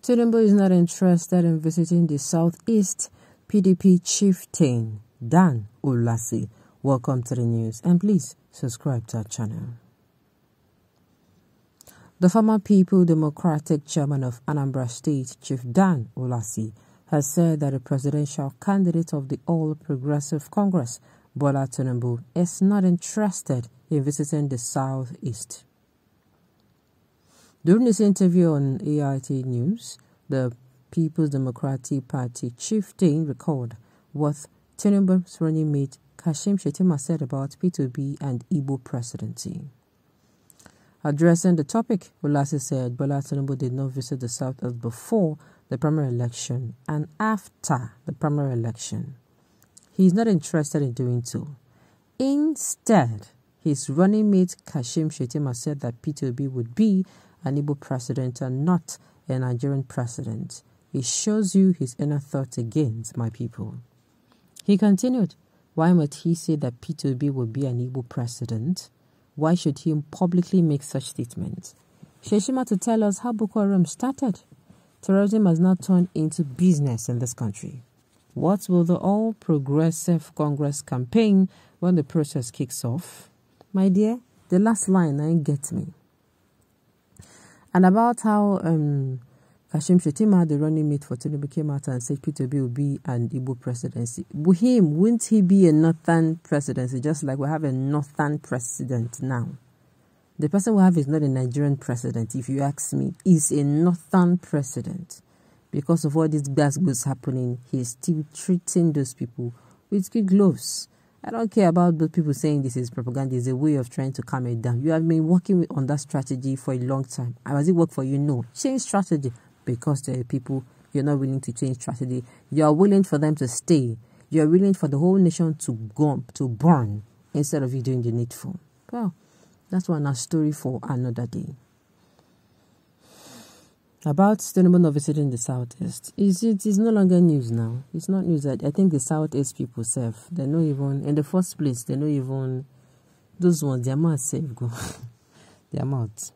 Tinubu is not interested in visiting the Southeast. PDP chieftain Dan Ulasi. Welcome to the news, and please subscribe to our channel. The former People Democratic chairman of Anambra State, Chief Dan Ulasi, has said that the presidential candidate of the All Progressive Congress, Bola Tinubu, is not interested in visiting the Southeast. During this interview on AIT News, the People's Democratic Party chieftain recalled what Tinubu's running mate Shettima'S said about P2B and Igbo presidency. Addressing the topic, Ulasi said Bola Tinubu did not visit the South before the primary election and after the primary election. He is not interested in doing so. Instead, his running mate Shettima'S said that P2B would be an Igbo president and not a Nigerian president. It shows you his inner thoughts against my people. He continued, why might he say that P2B would be an Igbo president? Why should he publicly make such statements? Shettima'S to tell us how Boko Haram started. Terrorism has now turned into business in this country. What will the All Progressive Congress campaign when the process kicks off? My dear, the last line ain't get me. And about how Shettima'S, the running mate for Tinubu, came out and said P2B will be an Igbo presidency. Wouldn't he be a northern presidency, just like we have a northern president now? The person we have is not a Nigerian president, if you ask me. He's a northern president. Because of all these gas goods happening, he's still treating those people with kid gloves. I don't care about those people saying this is propaganda. It's a way of trying to calm it down. You have been working on that strategy for a long time. Has it worked for you? No. Change strategy. Because there are people, you're not willing to change strategy. You are willing for them to stay. You are willing for the whole nation to go to burn instead of you doing the needful. Well, that's one story for another day. About Tinubu not visiting the Southeast, it's no longer news now. It's not news. I think the Southeast people serve. They're not even, in the first place, they're not even, those ones, their mouth safe go. Their mouth.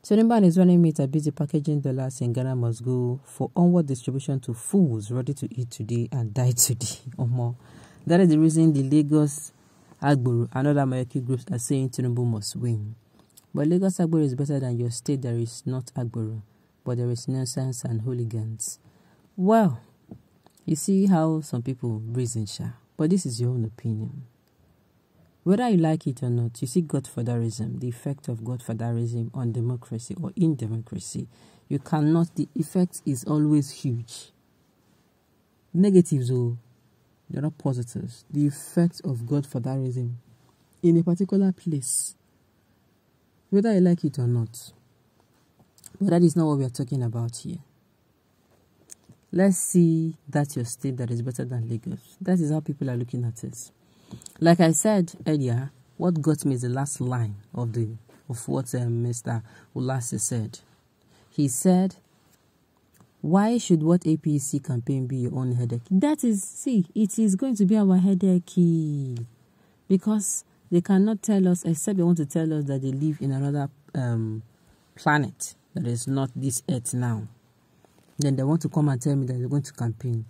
Tinubu and his running mate are busy packaging dollars in Ghana must go for onward distribution to fools ready to eat today and die today or more. That is the reason the Lagos Agboro and other American groups are saying Tinubu must win. But Lagos Agboro is better than your state. There is not Agboro, but there is nonsense and hooligans. Well, you see how some people reason, but this is your own opinion. Whether you like it or not, you see godfatherism, the effect of godfatherism on democracy or in democracy. You cannot, the effect is always huge. Negatives, oh, they're not positives. The effect of godfatherism in a particular place, whether you like it or not. But that is not what we are talking about here. Let's see that your state that is better than Lagos. That is how people are looking at it. Like I said earlier, what got me is the last line of what Mr. Ulasi said. He said, why should what APC campaign be your own headache? That is, see, it is going to be our headache. Because they cannot tell us, except they want to tell us that they live in another planet that is not this earth now. Then they want to come and tell me that they're going to campaign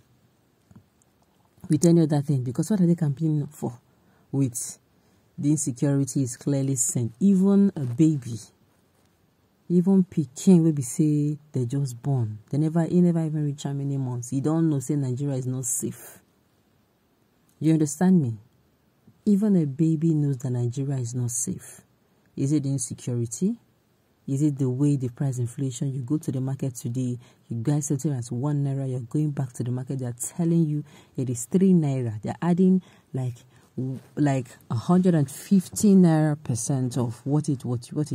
with any other thing. Because what are they campaigning for? With the insecurity is clearly seen. Even a baby, even Peking will be say they just born. He never even reach how many months. You don't know, say Nigeria is not safe. You understand me? Even a baby knows that Nigeria is not safe. Is it the insecurity? Is it the way the price inflation? You go to the market today, you guys something as 1 naira, you're going back to the market, they're telling you it is 3 naira. They're adding like 115 naira % of what it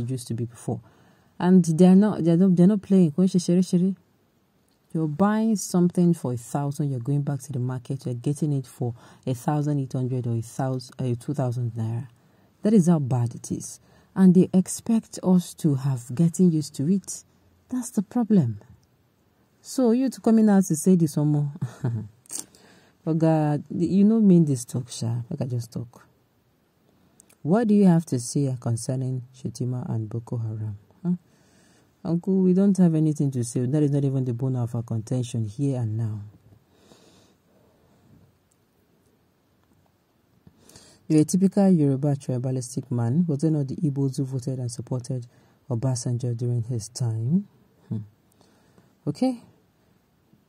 used to be before. And they're not playing. You're buying something for 1,000, you're going back to the market, you're getting it for 1,800 or 2,000 naira. That is how bad it is. And they expect us to have getting used to it. That's the problem. So you to coming out to say this one more. But God, you know mean this talk, Like I just talk. What do you have to say concerning Shettima and Boko Haram? Uncle, we don't have anything to say. That is not even the bone of our contention here and now. You're a typical Yoruba tribalistic man. Was it not the Igbos who voted and supported Obasanjo during his time? Okay?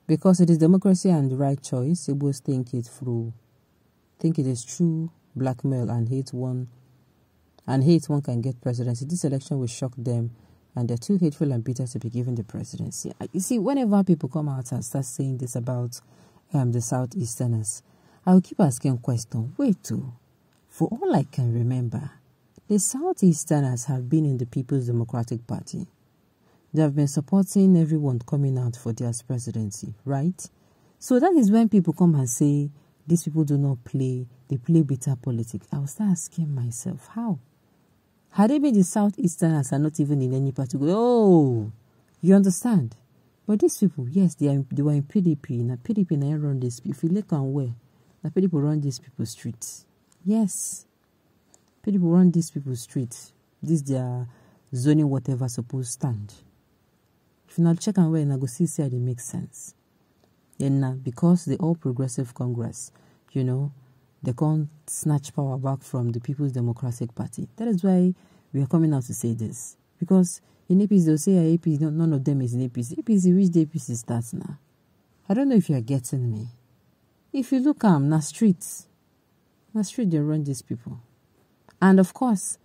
Because it is democracy and the right choice, Igbos think it is true blackmail and hate one can get presidency. This election will shock them, and they're too hateful and bitter to be given the presidency. You see, whenever people come out and start saying this about the Southeasterners, I will keep asking questions. Wait too. For all I can remember, the Southeasterners have been in the People's Democratic Party. They have been supporting everyone coming out for their presidency, right? So that is when people come and say, these people do not play, they play bitter politics. I will start asking myself, how? Had they been the Southeasterners are not even in any party, oh, you understand? But these people, yes, they were in PDP. Now PDP now run this. If you look and where, now PDP run these people's streets. Yes, PDP run these people's streets. This their zoning whatever supposed stand. If you now check and where, now go see how they make sense. Then now, because the All Progressive Congress, you know, they can't snatch power back from the People's Democratic Party. That is why we are coming out to say this. Because in APC, they'll say APC, none of them is in APC. APC, which the APC starts now? I don't know if you are getting me. If you look at na streets, they run these people. And of course,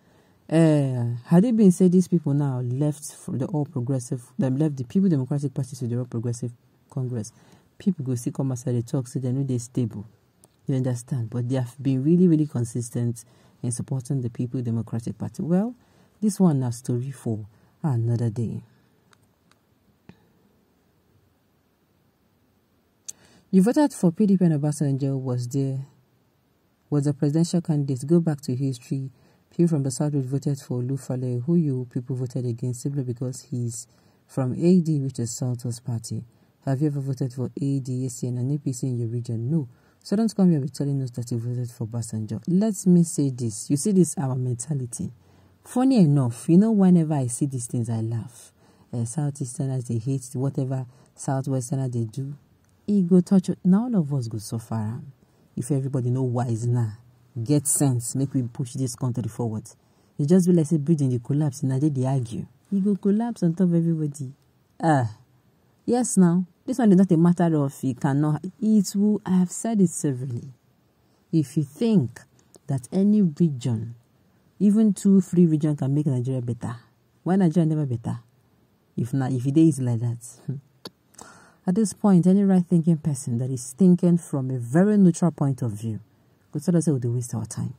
had it been said these people now left from the All Progressive, they left the People's Democratic Party to the All Progressive Congress, people go see come outside the talk, so they know they're stable. You understand? But they have been really, really consistent in supporting the People's Democratic Party. Well, this one has story for another day. You voted for PDP and Obasanjo was a presidential candidate. Go back to history. People from the South voted for Olufale, who you people voted against simply because he's from AD, which is South's party. Have you ever voted for AD, ACN, and APC in your region? No. So don't come here with telling us that you voted for Obasanjo. Let me say this. You see this, our mentality. Funny enough, you know, whenever I see these things, I laugh. Southeasterners, they hate whatever Southwesterners they do. It go touch. Now all of us go so far. If everybody know wise now, get sense, make we push this country forward. It just be like say building the collapse. Now they argue. You go collapse on top of everybody. Yes, now, this one is not a matter of you cannot. It will, I have said it severally. If you think that any region, even 2-3 regions can make Nigeria better, why Nigeria never better? If not, if it is like that. At this point, any right-thinking person that is thinking from a very neutral point of view could sort of say, we'll waste our time.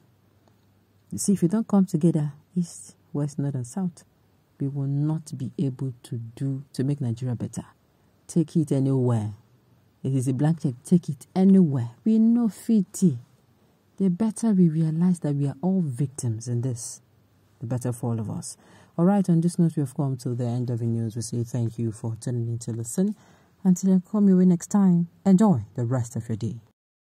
You see, if you don't come together, East, West, North, and South, we will not be able to make Nigeria better. Take it anywhere. It is a blank check. Take it anywhere. We know 50. The better we realize that we are all victims in this, the better for all of us. All right, on this note, we have come to the end of the news. We say thank you for tuning in to listen. Until I come your way next time, enjoy the rest of your day.